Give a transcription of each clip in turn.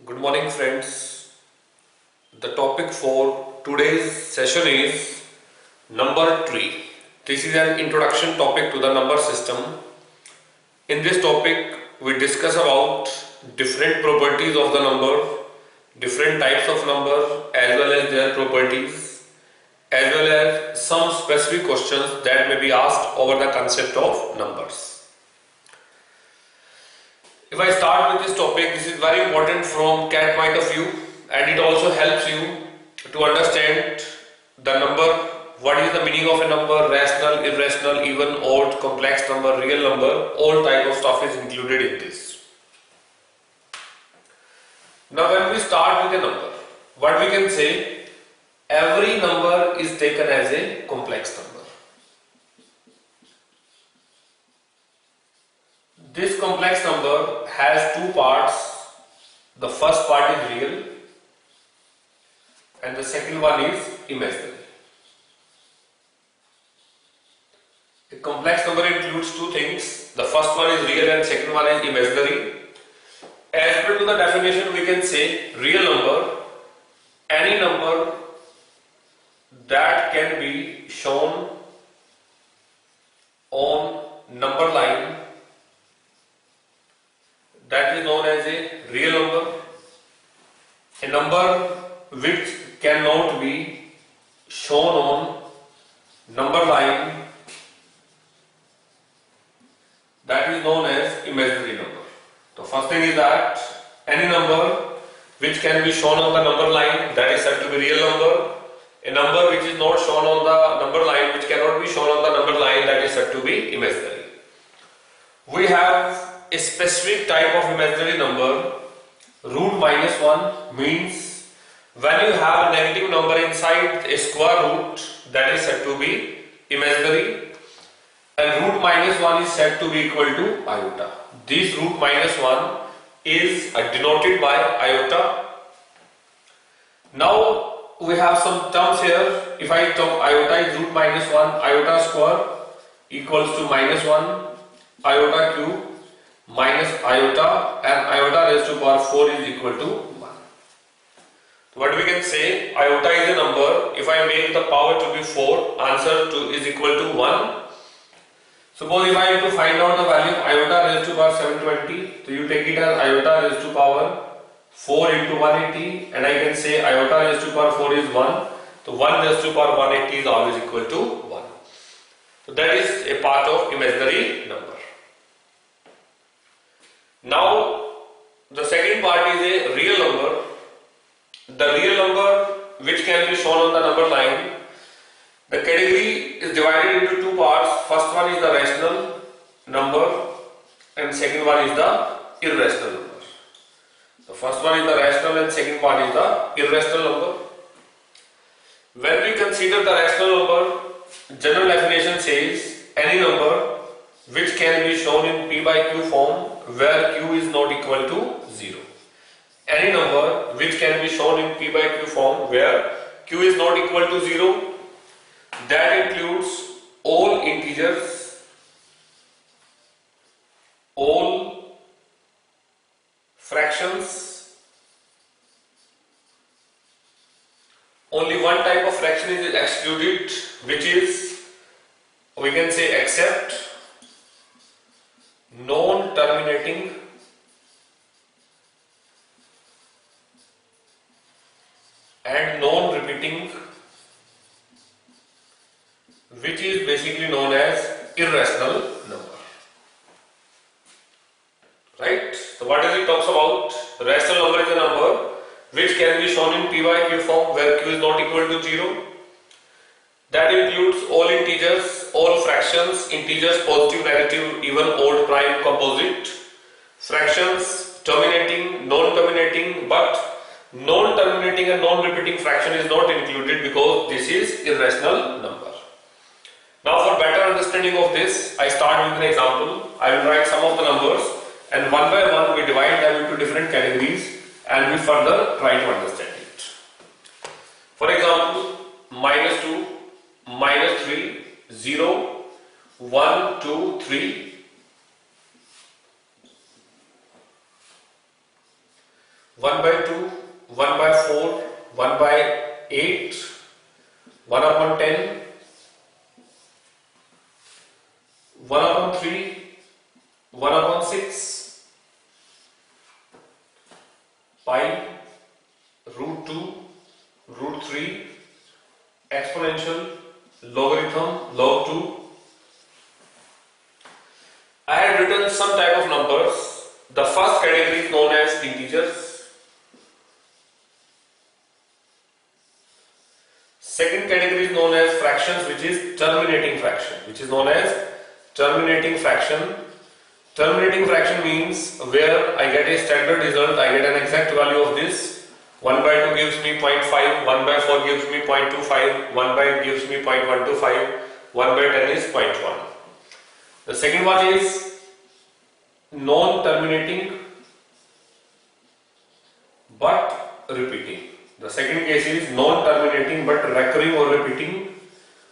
Good morning, friends. The topic for today's session is number tree. This is an introduction topic to the number system. In this topic, we discuss about different properties of the number, different types of number as well as their properties, as well as some specific questions that may be asked over the concept of numbers. If I start with this topic, this is very important from CAT point of view, and it also helps you to understand the number, what is the meaning of a number, rational, irrational, even, odd, complex number, real number, all type of stuff is included in this. Now when we start with a number, what we can say, every number is taken as a complex number. This complex number has two parts. The first part is real and the second one is imaginary. A complex number includes two things. The first one is real and second one is imaginary. As per to the definition, we can say real number, any number that can be shown on number line, that is known as a real number. A number which cannot be shown on number line, that is known as imaginary number. The first thing is that any number which can be shown on the number line, that is said to be real number. A number which is not shown on the number line, which cannot be shown on the number line, that is said to be imaginary. We have a specific type of imaginary number. Root minus 1 means when you have a negative number inside a square root, that is said to be imaginary, and root minus 1 is said to be equal to iota. This root minus 1 is denoted by iota. Now we have some terms here. If I talk iota is root minus 1, iota square equals to minus 1, iota cube minus iota, and iota raised to power 4 is equal to 1. So what we can say, iota is a number. If I make the power to be 4, answer is equal to 1. Suppose if I have to find out the value of iota raised to power 720, so you take it as iota raised to power 4 into 180, and I can say iota raised to power 4 is 1. So 1 raised to power 180 is always equal to 1. So that is a part of imaginary number. Now the second part is a real number. The real number which can be shown on the number line. The category is divided into two parts. First one is the rational number and second one is the irrational number. The first one is the rational and second one is the irrational number. When we consider the rational number, general definition says any number which can be shown in P by Q form where Q is not equal to 0. Any number which can be shown in P by Q form where Q is not equal to 0, that includes all integers, all fractions. Only one type of fraction is excluded, which is, we can say, except non-terminating and non-repeating, which is basically known as irrational number. Right? So what does it talks about? The rational number is a number which can be shown in P by Q form where Q is not equal to 0. That includes all integers, all fractions, integers, positive, negative, even, odd, prime, composite, fractions, terminating, non-terminating, but non-terminating and non-repeating fraction is not included because this is irrational number. Now for better understanding of this, I start with an example. I will write some of the numbers and one by one we divide them into different categories and we further try to understand it. For example, minus 2, minus 3, 0, 1, 2, 3, 1 by 2, 1 by 4, 1 by 8, 1 upon 10, 1 upon 3, 1 upon 6, pi, root 2, root 3, exponential, logarithm, log 2. I had written some type of numbers. The first category is known as integers. Second category is known as fractions, which is terminating fraction, Terminating fraction means where I get a standard result, I get an exact value of this. 1 by 2 gives me 0.5, 1 by 4 gives me 0.25, 1 by 8 gives me 0.125, 1 by 10 is 0.1. The second one is non-terminating but repeating. The second case is non-terminating but recurring or repeating.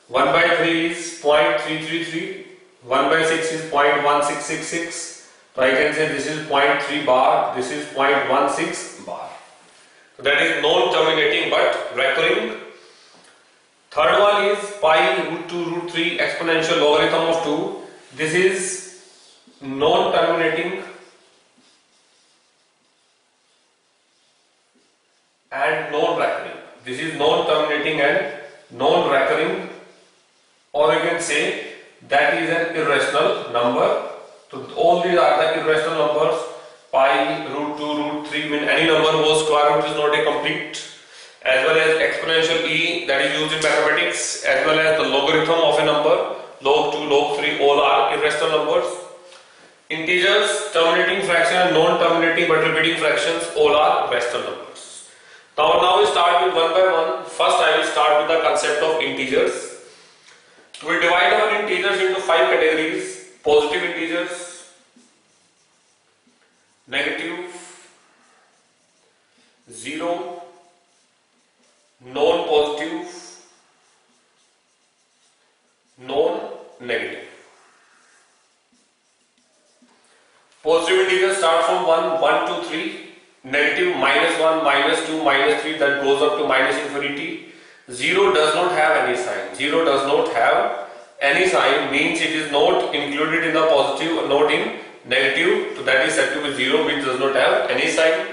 1 by 3 is 0.333, 1 by 6 is 0.1666. So I can say this is 0.3 bar, this is 0.16 bar. So that is non-terminating but recurring. Third one is pi root 2 root 3 exponential logarithm of 2. This is non-terminating and non-recurring. This is non-terminating and non-recurring, or you can say that is an irrational number. So all these are the irrational numbers. Pi, root 2, root 3 mean any number whose square root is not a complete, as well as exponential e that is used in mathematics, as well as the logarithm of a number, log 2, log 3, all are irrational numbers. Integers, terminating fraction and non-terminating but repeating fractions, all are rational numbers. Now we start with one by one. First I will start with the concept of integers. We divide our integers into 5 categories: positive integers, negative, 0, non-positive, non-negative. Positive integers start from 1, 1, 2, 3. Negative -1, -2, -3, that goes up to minus infinity. 0 does not have any sign. 0 does not have any sign means it is not included in the positive, not in negative. So that is said to be 0, which does not have any sign.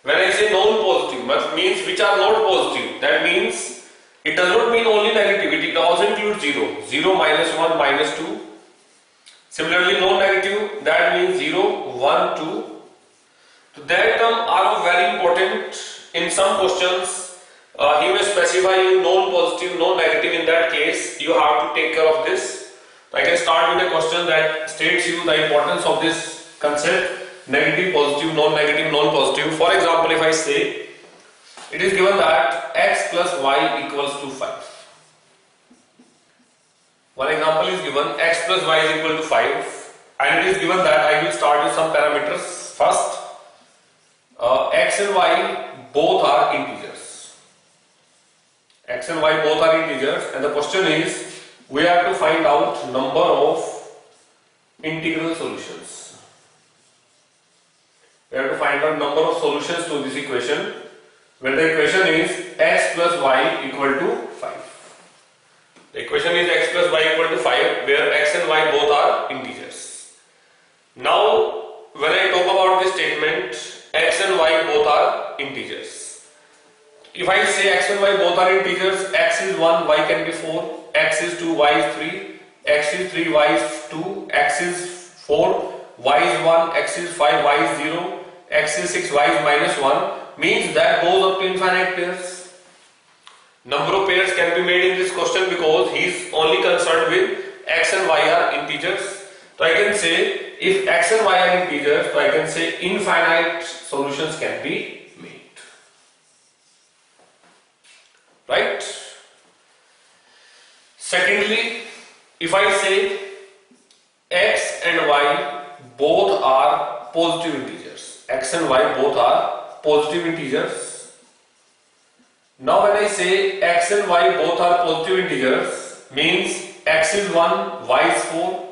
When I say non-positive, means which are not positive. That means it does not mean only negative. It also includes 0. 0, -1, -2. Similarly, non-negative, that means 0, 1, 2. So that term are very important. In some questions, he may specify non-positive, non-negative. In that case, you have to take care of this. I can start with a question that states you the importance of this concept: negative, positive, non-negative, non-positive. For example, if I say it is given that x plus y equals to 5. One example is given, x plus y is equal to 5, and it is given that I will start with some parameters. First, x and y both are integers. X and y both are integers, and the question is, we have to find out number of integral solutions. We have to find out number of solutions to this equation, where the equation is x plus y equal to 5. The equation is x plus y equal to 5, where x and y both are integers. Now, when I talk about this statement, x and y both are integers. If I say x and y both are integers, x is 1, y can be 4, x is 2, y is 3, x is 3, y is 2, x is 4, y is 1, x is 5, y is 0, x is 6, y is -1, means that goes up to infinite pairs. Number of pairs can be made in this question because he is only concerned with x and y are integers. So I can say if x and y are integers, so I can say infinite solutions can be made. Right? Secondly, if I say x and y both are positive integers, x and y both are positive integers. Now when I say x and y both are positive integers, means x is 1, y is 4,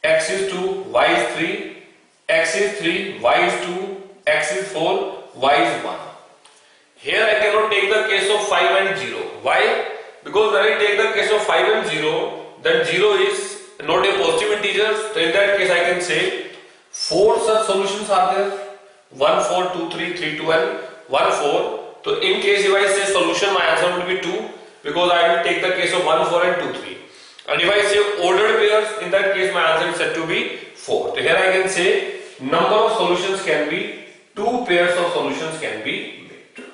x is 2, y is 3, x is 3, y is 2, x is 4, y is 1. Here I cannot take the case of 5 and 0. Why? Because when I take the case of 5 and 0, then 0 is not a positive integer. So in that case I can say 4 such solutions are there. 1, 4, 2, 3, 3, 2 and 1, 4. So in case if I say solution, my answer will be 2 because I will take the case of 1, 4 and 2, 3. And if I say ordered pairs, in that case my answer is said to be 4. So here I can say number of solutions can be 2 pairs of solutions can be made.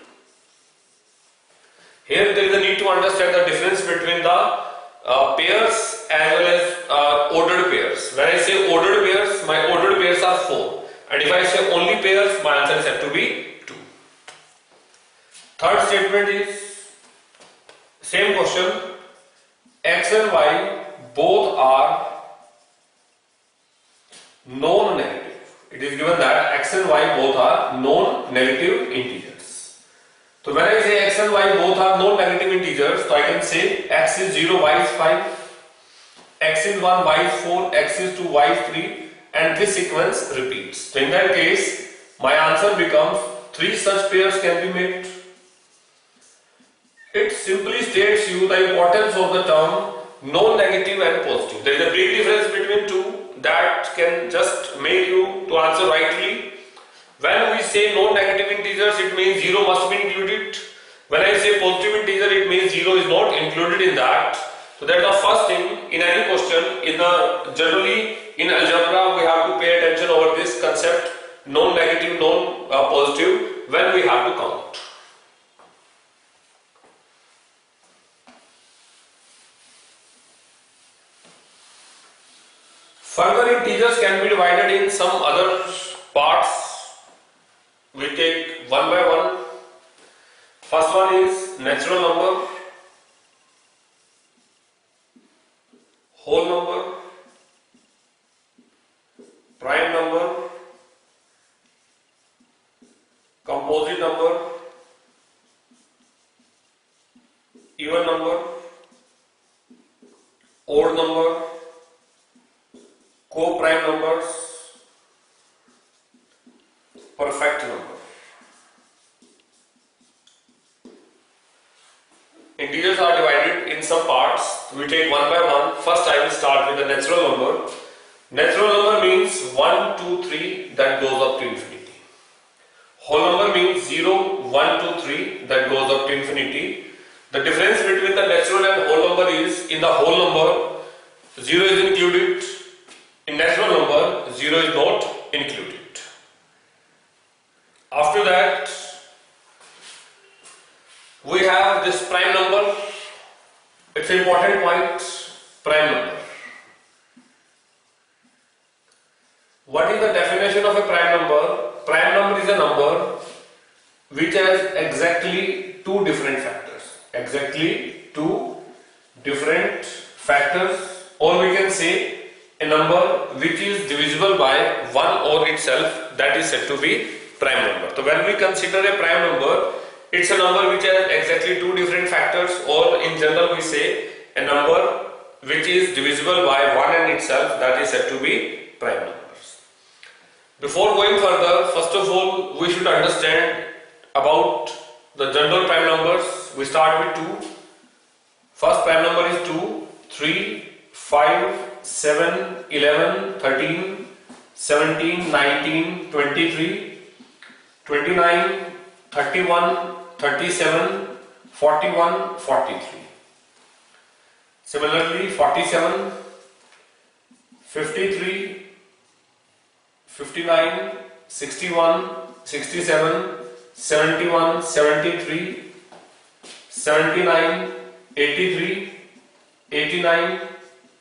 Here there is a need to understand the difference between the pairs as well as ordered pairs. When I say ordered pairs, my ordered pairs are 4. And if I say only pairs, my answer is said to be 2. Third statement is same question. X and y both are non-negative. It is given that x and y both are non-negative integers. So when I say x and y both are non-negative integers, so I can say x is 0, y is 5, x is 1, y is 4, x is 2, y is 3, and this sequence repeats. So in that case, my answer becomes 3 such pairs can be made. It simply states you the importance of the term non-negative and positive. There is a big difference between two that can just make you to answer rightly. When we say non-negative integers, it means 0 must be included. When I say positive integer, it means 0 is not included in that. So that's the first thing in any question. Generally in algebra, we have to pay attention over this concept non-negative, non-positive when we have to count. Further, integers can be divided in some other parts. We take one by one. First one is natural number, whole number, prime number, composite number, even number, odd number, co-prime numbers, perfect number. Integers are divided in some parts. We take one by one. First I will start with the natural number. Natural number means 1, 2, 3 that goes up to infinity. Whole number means 0, 1, 2, 3 that goes up to infinity. The difference between the natural and whole number is in the whole number 0 is included. In natural number 0 is not included. After that we have this prime number. It's an important point. Prime number. What is the definition of a prime number? Prime number is a number which has exactly two different factors. Exactly two different factors, or we can say a number which is divisible by 1 or itself, that is said to be prime number. So when we consider a prime number, it's a number which has exactly two different factors, or in general we say a number which is divisible by 1 and itself, that is said to be prime numbers. Before going further, first of all we should understand about the general prime numbers. We start with 2. First prime number is 2, 3, 5, 7, 11, 13, 17, 19, 23, 29, 31, 37, 41, 43. Similarly 47, 53, 59, 61, 67, 71, 73, 79, 83, 89,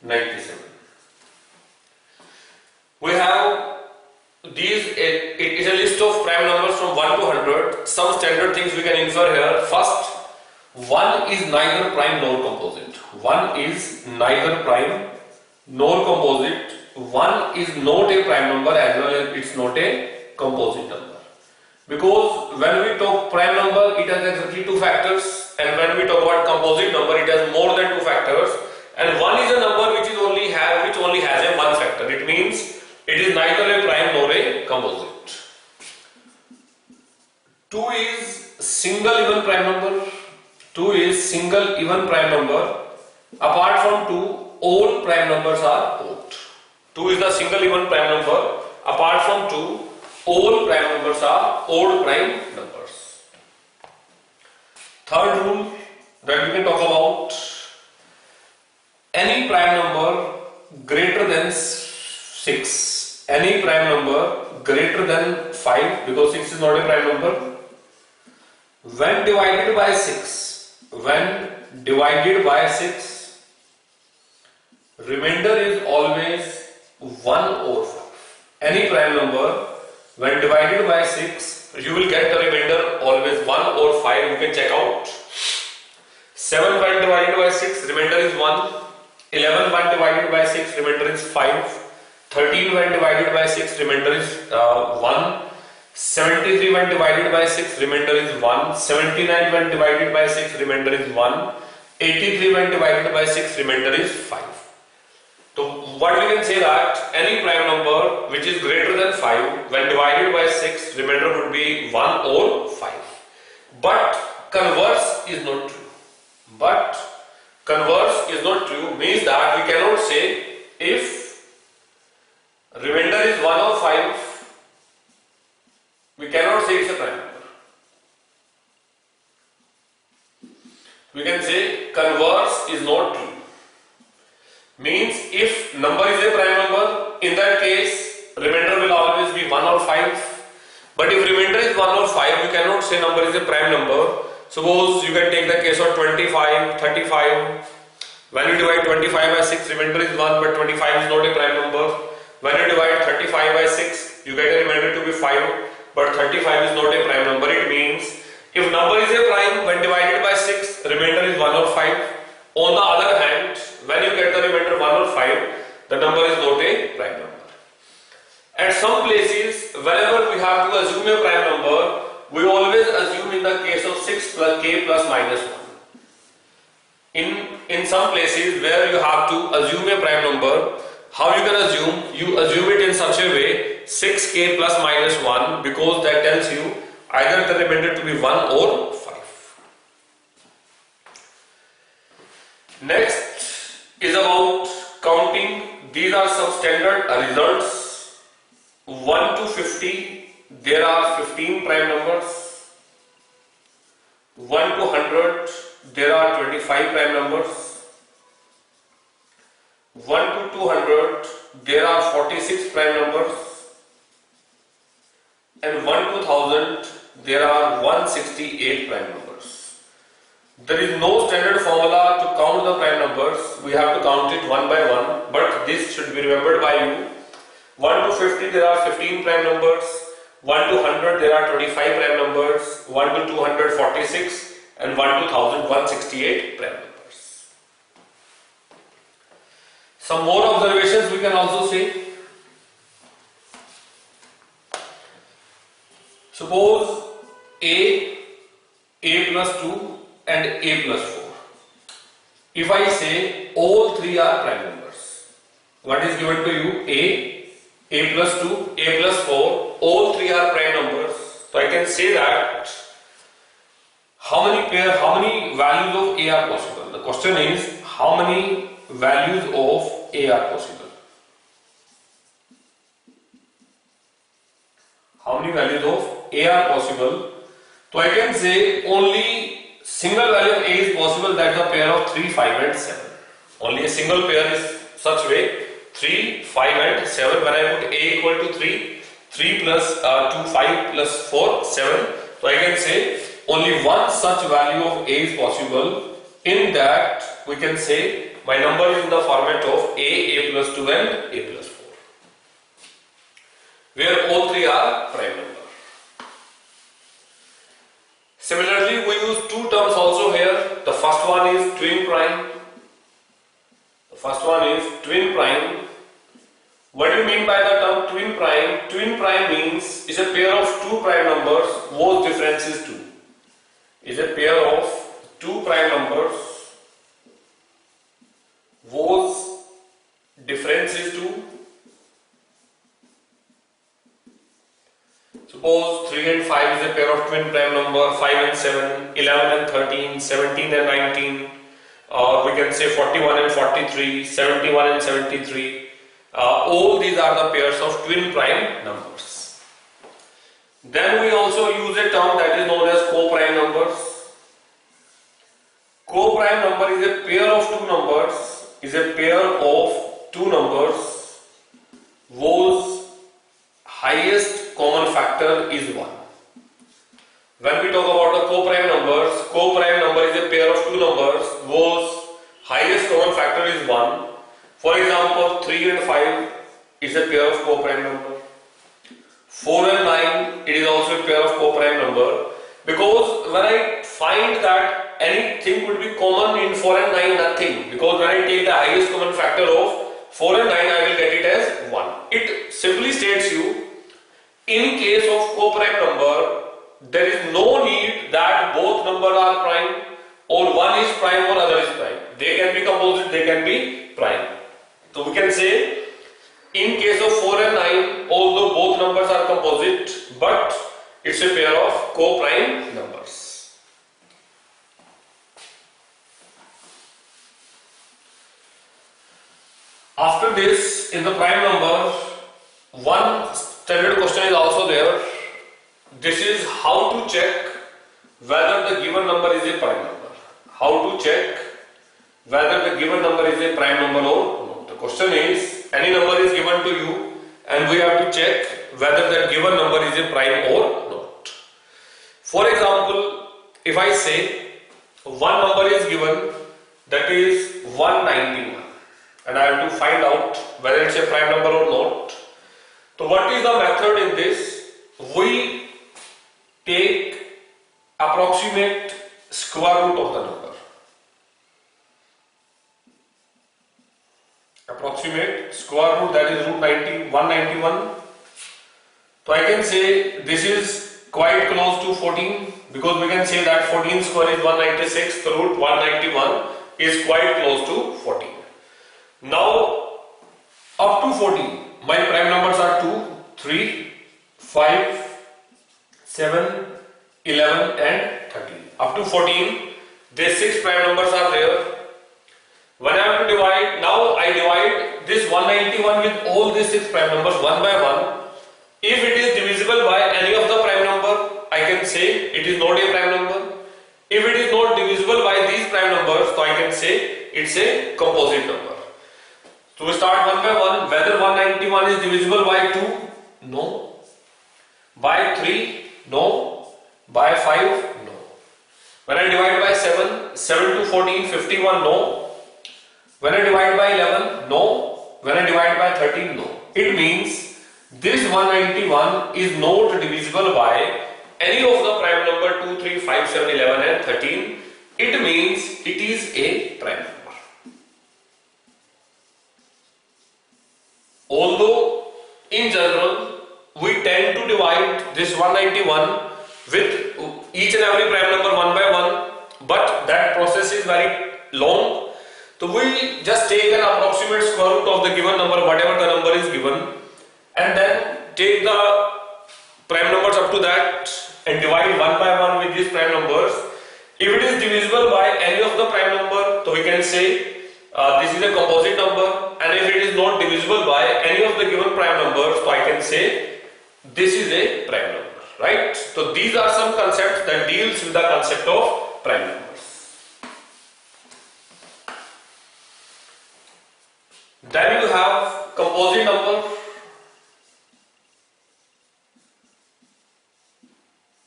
97. We have these, it is a list of prime numbers from 1 to 100. Some standard things we can infer here. First, 1 is neither prime nor composite. 1 is neither prime nor composite. 1 is not a prime number as well as it's not a composite number. Because when we talk prime number, it has exactly two factors, and when we talk about composite number, it has more than two factors. And 1 is a number which only has a one factor. It means it is neither a prime nor a composite. 2 is single even prime number. 2 is single even prime number. Apart from 2, all prime numbers are odd. 2 is the single even prime number. Apart from 2, all prime numbers are odd prime numbers. Third rule that we can talk about, any prime number greater than 6, any prime number greater than 5, because 6 is not a prime number, when divided by 6, remainder is always 1 over 5. Any prime number when divided by 6, you will get the remainder always 1 over 5. You can check out. 7 when divided by 6, remainder is 1. 11 when divided by 6, remainder is 5. 13 when divided by 6, remainder is 1. 73 when divided by 6, remainder is 1. 79 when divided by 6, remainder is 1. 83 when divided by 6, remainder is 5. So what we can say that any prime number which is greater than 5 when divided by 6, remainder would be 1 or 5. But converse is not true. Means that we cannot say if remainder is 1 or 5, we cannot say it's a prime number. We can say converse is not true. Means if number is a prime number, in that case remainder will always be 1 or 5. But if remainder is 1 or 5, we cannot say number is a prime number. Suppose you can take the case of 25, 35. When you divide 25 by 6, remainder is 1, but 25 is not a prime number. When you divide 35 by 6, you get a remainder to be 5, but 35 is not a prime number. It means if number is a prime, when divided by 6, remainder is 1 or 5. On the other hand, when you get the remainder 1 or 5, the number is not a prime number. At some places, whenever we have to assume a prime number, we always assume in the case of 6 plus k plus minus 1. In some places where you have to assume a prime number, how you can assume? You assume it in such a way 6k plus minus 1, because that tells you either the remainder to be 1 or 5. Next is about counting. These are some standard results. 1 to 50, there are 15 prime numbers. 1 to 100, there are 25 prime numbers. 1 to 200, there are 46 prime numbers. And 1 to 1000, there are 168 prime numbers. There is no standard formula to count the prime numbers. We have to count it one by one, but this should be remembered by you. 1 to 50, there are 15 prime numbers. 1 to 100, there are 25 prime numbers. 1 to 200, 46, and 1 to 1000, 168 prime numbers. Some more observations we can also say. Suppose a plus 2 and a plus 4. If I say all three are prime numbers, what is given to you? A plus 2, a plus 4, all three are prime numbers. So I can say that how many values of a are possible? The question is how many values of a are possible? How many values of a are possible? So I can say only single value of a is possible, that is a pair of 3, 5 and 7. Only a single pair is such way 3, 5 and 7. When I put a equal to 3, 3 plus 2, 5 plus 4, 7. So I can say only one such value of a is possible. In that we can say my number is in the format of a plus 2 and a plus 4, where all three are prime number. Similarly, we use two terms also here. The first one is twin prime. What do you mean by the term twin prime? Twin prime means is a pair of two prime numbers whose difference is 2. Is a pair of two prime numbers whose difference is 2. Suppose Suppose 3 and 5 is a pair of twin prime number, 5 and 7, 11 and 13, 17 and 19, or we can say 41 and 43, 71 and 73. All these are the pairs of twin prime numbers. Then we also use a term that is known as co-prime numbers. Co-prime number is a pair of two numbers whose highest common factor is 1. When we talk about the co-prime number is a pair of two numbers whose highest common factor is 1. For example, 3 and 5 is a pair of co-prime number. 4 and 9, it is also a pair of co-prime number, because when I find that anything would be common in 4 and 9, nothing, because when I take the highest common factor of 4 and 9, I will get it as 1. It simply states you, in case of co-prime number, there is no need that both numbers are prime, or one is prime or other is prime. They can be composite, they can be prime. So we can say, in case of 4 and 9, although both numbers are composite, but it's a pair of co-prime numbers. After this, in the prime number, one standard question is also there. This is how to check whether the given number is a prime number. How to check whether the given number is a prime number or not. The question is, any number is given to you and we have to check whether that given number is a prime or not. For example, if I say one number is given, that is 191, and I have to find out whether it's a prime number or not. So what is the method in this? We take approximate square root of the number. Approximate square root, that is root 191. So I can say this is quite close to 14, because we can say that 14 square is 196, the root 191 is quite close to 14. Now up to 14, my prime numbers are 2, 3, 5, 7, 11 and 13. Up to 14, these 6 prime numbers are there. When I have to divide, now I divide this 191 with all these 6 prime numbers one by one. If it is divisible by any of the prime number, I can say it is not a prime number. If it is not divisible by these prime numbers, so I can say it's a composite number. So we start one by one. Whether 191 is divisible by 2? No. By 3? No. By 5? No. When I divide by 7, 7 to 14, 51? No. When I divide by 11? No. When I divide by 13? No. It means this 191 is not divisible by any of the prime number 2, 3, 5, 7, 11 and 13. It means it is a prime number. Although in general we tend to divide this 191 with each and every prime number one by one, but that process is very long. So we just take an approximate square root of the given number, whatever the number is given, and then take the prime numbers up to that and divide one by one with these prime numbers. If it is divisible by any of the prime number, so we can say this is a composite number, and if it is not divisible by any of the given prime numbers, so I can say this is a prime number, right? So these are some concepts that deals with the concept of prime numbers. Then you have composite number.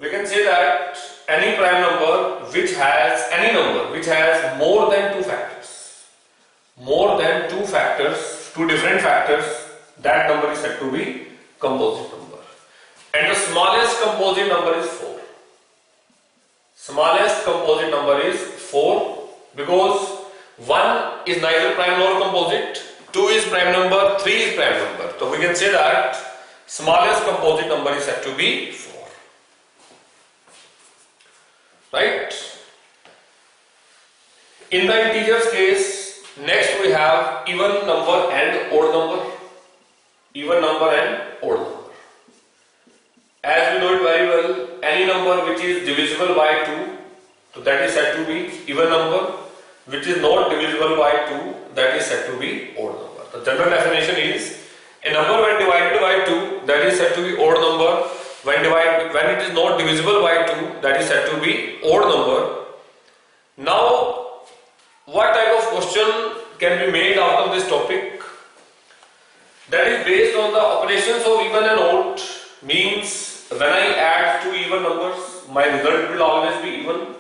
We can say that any prime number which has more than two factors, two different factors, that number is said to be composite number. And the smallest composite number is 4. Smallest composite number is 4, because 1 is neither prime nor composite, 2 is prime number, 3 is prime number. So we can say that smallest composite number is said to be 4. Right? In the integers case, next we have even number and odd number. Even number and odd number. As we know it very well, any number which is divisible by 2, so that is said to be even number. Which is not divisible by 2, that is said to be odd number. The general definition is a number when divided by 2, that is said to be odd number. When it is not divisible by 2, that is said to be odd number. Now, what type of question can be made out of this topic? That is based on the operations of even and odd. Means when I add two even numbers, my result will always be even.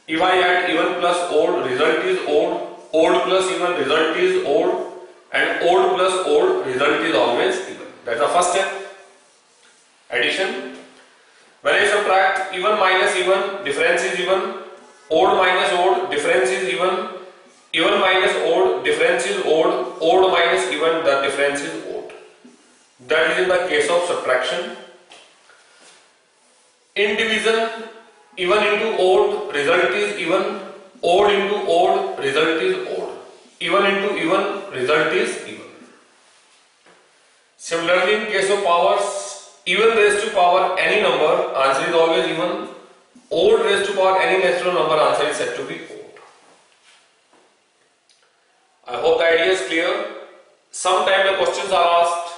If I add even plus odd, result is odd. Odd plus even, result is odd. And odd plus odd, result is always even. That's the first step. Addition. When I subtract even minus even, difference is even. Odd minus odd, difference is even. Even minus odd, difference is odd. Odd minus even, the difference is odd. That is in the case of subtraction. In division, even into odd, result is even. Odd into odd, result is odd. Even into even, result is even. Similarly, in case of powers, even raised to power any number, answer is always even. Odd raised to power any natural number, answer is said to be odd. I hope the idea is clear. Sometimes the questions are asked.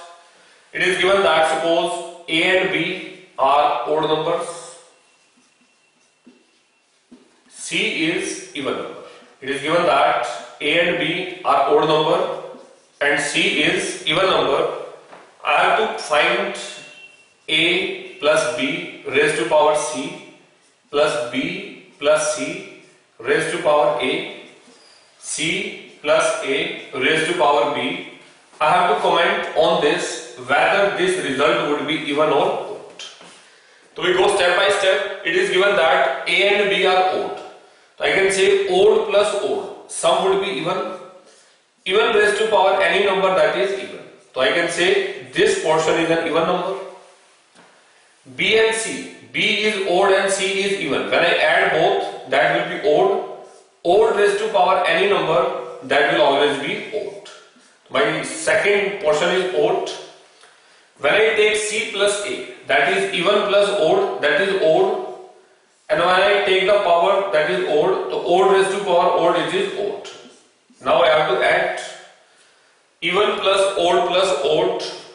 It is given that suppose A and B are odd numbers, C is even number. It is given that A and B are odd number and C is even number. I have to find A plus B raised to power C plus B plus C raised to power A, C plus A raised to power B. I have to comment on this whether this result would be even or odd. So we go step by step. It is given that A and B are odd. So I can say odd plus odd. Sum would be even. Even raised to power any number, that is even. So I can say this portion is an even number. B and C. B is odd and C is even. When I add both, that will be odd. Odd raised to power any number, that will always be odd. My second portion is odd. When I take C plus A, that is even plus odd, that is odd. And when I take the power, that is odd, the odd raised to power odd, it is odd. Now I have to add even plus odd plus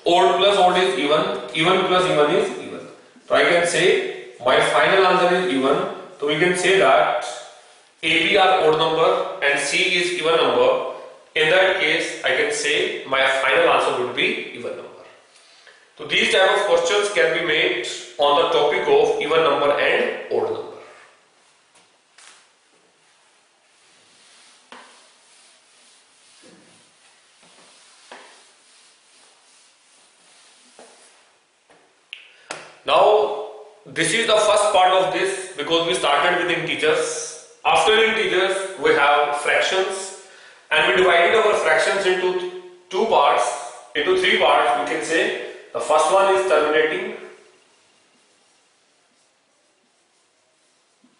odd is even plus even is even. So I can say my final answer is even. So we can say that AB are odd number and C is even number. In that case, I can say my final answer would be even number. So these type of questions can be made on the topic of even number and odd number. Now, this is the first part of this because we started with integers. After integers, we have fractions, and we divided our fractions into three parts. We can say the first one is terminating,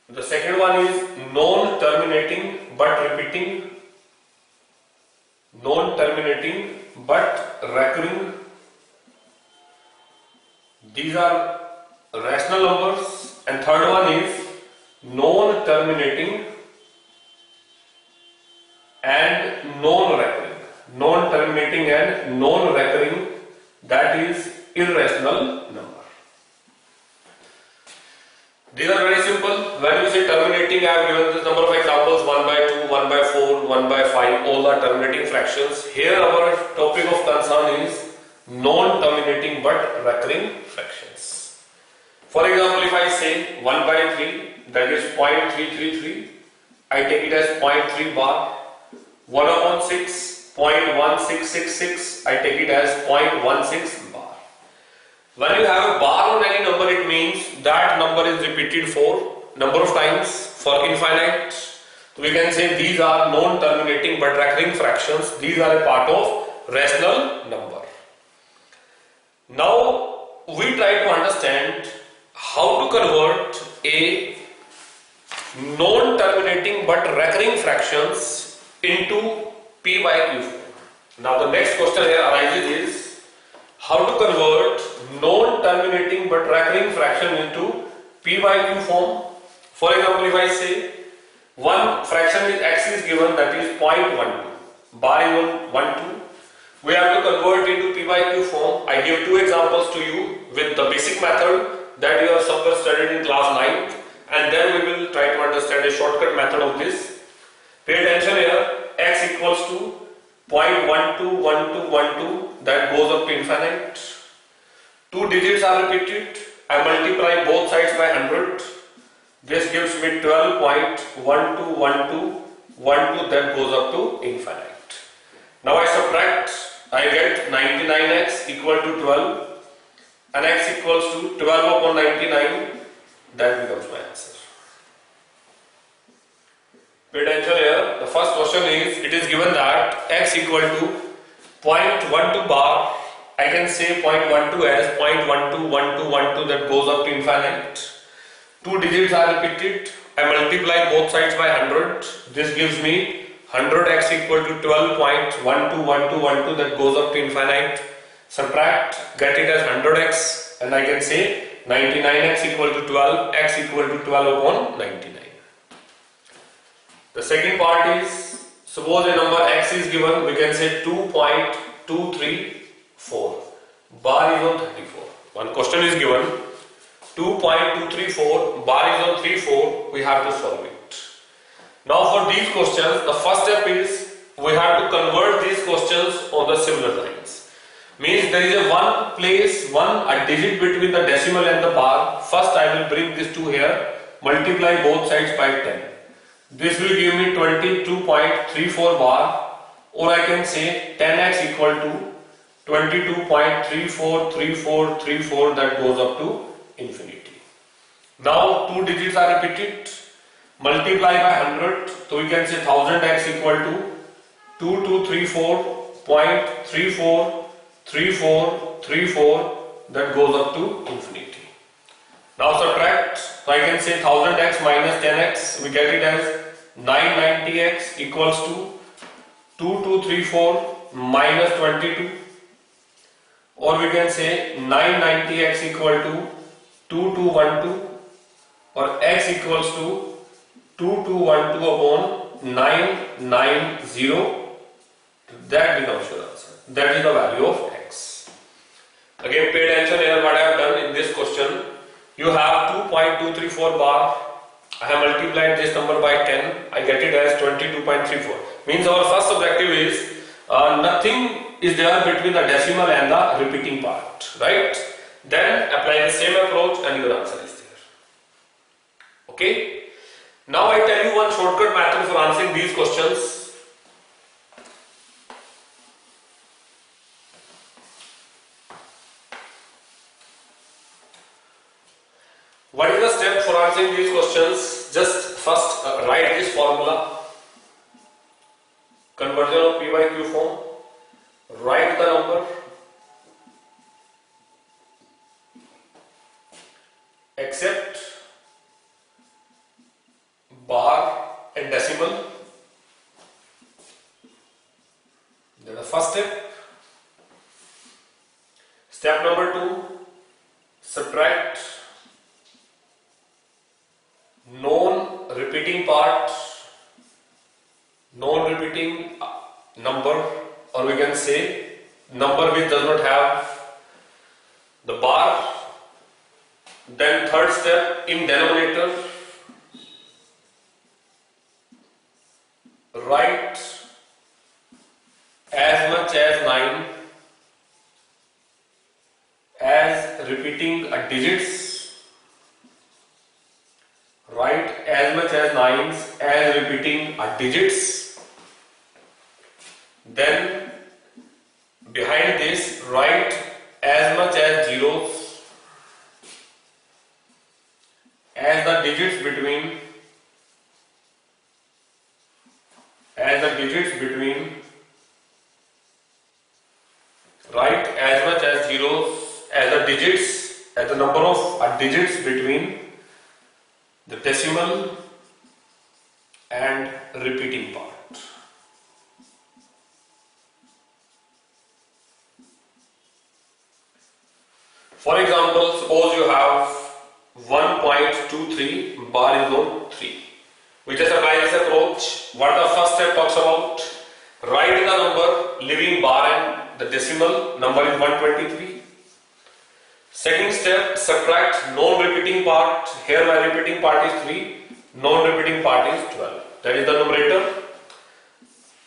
the second one is non-terminating but repeating, non-terminating but recurring. These are rational numbers. And third one is non-terminating and non-recurring. Non-terminating and non-recurring, that is irrational number. These are very simple. When you say terminating, I have given this number of examples: 1 by 2, 1 by 4, 1 by 5, all are terminating fractions. Here our topic of concern is non-terminating but recurring fractions. For example, if I say 1 by 3, that is 0.333, I take it as 0.3 bar. 1 upon 6, 0.1666, I take it as 0.16 bar. When you have a bar on any number, it means that number is repeated for number of times for infinite. So we can say these are non-terminating but recurring fractions. These are a part of rational number. Now we try to understand how to convert a non-terminating but recurring fractions into P by Q form. Now the next question here arises is how to convert non-terminating but recurring fraction into p by q form. For example, if I say one fraction is x is given, that is 0.12, bar is 12, we have to convert into p by q form. I give two examples to you with the basic method that you have somewhere studied in class 9th, and then we will try to understand a shortcut method of this. Pay attention here, x equals to 0.121212, that goes up to infinite. Two digits are repeated. I multiply both sides by 100. This gives me 12.121212, that goes up to infinite. Now I subtract, I get 99x equal to 12 and x equals to 12 upon 99, that becomes my answer. Pay attention here, the first question is, it is given that x equal to 0.12 bar, I can say 0.12 as 0.121212, that goes up to infinite. Two digits are repeated, I multiply both sides by 100, this gives me 100x equal to 12.121212, that goes up to infinite. Subtract, get it as 100x, and I can say 99x equal to 12, x equal to 12 upon 99. The second part is, suppose a number x is given, we can say 2.234, bar is on 34. One question is given, 2.234, bar is on 34, we have to solve it. Now for these questions, the first step is, we have to convert these questions on the similar lines. Means there is a one place, a digit between the decimal and the bar. First I will bring this 2 here, multiply both sides by 10. This will give me 22.34 bar, or I can say 10x equal to 22.343434, that goes up to infinity. Now two digits are repeated, multiply by 100, so we can say 1000x equal to 2234.343434, that goes up to infinity. Now subtract, so I can say 1000x minus 10x, we get it as 990x equals to 2234 minus 22, or we can say 990x equal to 2212, or x equals to 2212 upon 990, that becomes your answer. That is the value of x. Again, pay attention here what I have done in this question. You have 2.234 bar, I have multiplied this number by 10, I get it as 22.34. Means our first objective is, nothing is there between the decimal and the repeating part, right? Then apply the same approach and your answer is there. Okay? Now I tell you one shortcut method for answering these questions. What is the step for answering these questions? Just first write this formula, conversion of p by q form, write the number, accept bar and decimal. That is the first step. Step number 2, subtract non-repeating part, non-repeating number, or we can say number which does not have the bar. Then third step, in denominator, write as much as 9 as repeating digits. Write as much as 9s as repeating digits. Then behind this write as much as zeros as the digits between, write as much as zeros as the digits, as the number of digits between the decimal and repeating part. For example, suppose you have 1.23 bar is on 3. We just apply this approach. What the first step talks about? Write the number leaving bar and the decimal number is 123. Second step, subtract non-repeating part. Here my repeating part is 3, non-repeating part is 12. That is the numerator.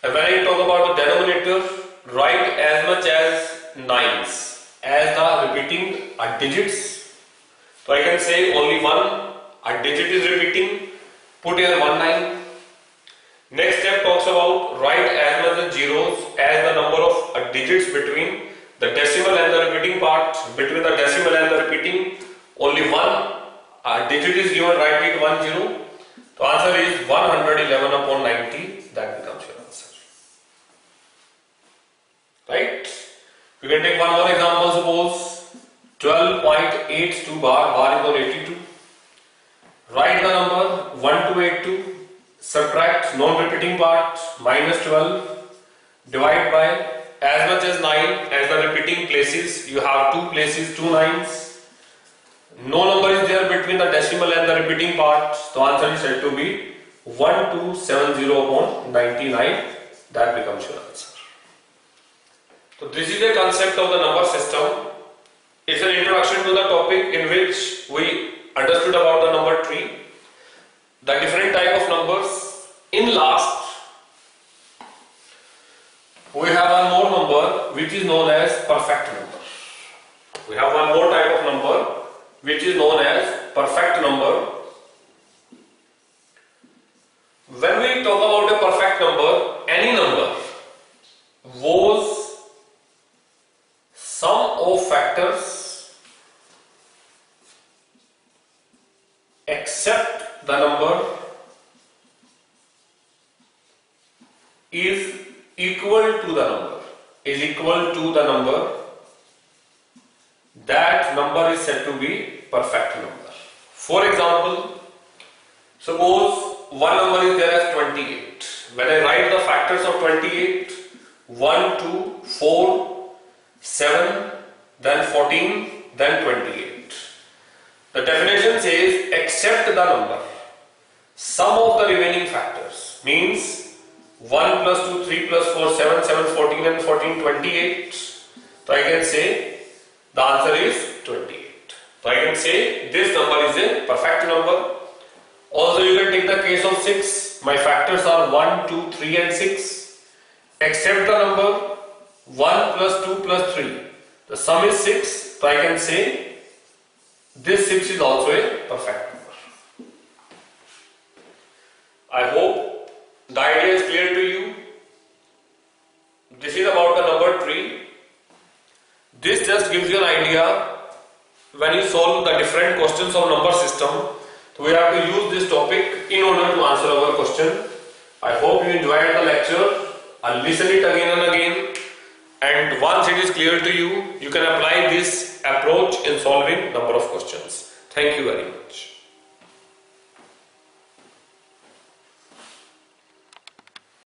And when I talk about the denominator, write as much as 9s as the repeating are digits. So I can say only one a digit is repeating. Put here 19. Next step talks about write as much as zeros as the number of digits between the decimal and the repeating part. Between the decimal and the repeating, only one digit is given, write it 10. The answer is 111 upon 90. That becomes your answer. Right? You can take one more example. Suppose 12.82 bar is on 82. Write the number 1282. Subtract non-repeating part minus 12. Divide by as much as 9 as the repeating places. You have two places, 2 9s. No number is there between the decimal and the repeating part. The answer is said to be 1270 upon 99. That becomes your answer. So this is the concept of the number system. It's an introduction to the topic in which we understood about the number tree, the different type of numbers. In last, we have one more number which is known as perfect number. We have one more type of number which is known as perfect number. When we talk about a perfect number, any number whose sum of factors except the number is equal to the number, that number is said to be perfect number. For example, suppose one number is there as 28. When I write the factors of 28, 1, 2, 4, 7, then 14, then 28. The definition says except the number, sum of the remaining factors, means 1 plus 2, 3 plus 4, 7, 7, 14 and 14, 28. So I can say the answer is 28. So I can say this number is a perfect number. Also you can take the case of 6. My factors are 1, 2, 3 and 6. Except the number 1 plus 2 plus 3. The sum is 6. So I can say this 6 is also a perfect number. I hope the idea is clear to you. This is about the number tree. This just gives you an idea when you solve the different questions of number system. So we have to use this topic in order to answer our question. I hope you enjoyed the lecture. I'll listen it again and again. And once it is clear to you, you can apply this approach in solving number of questions. Thank you very much.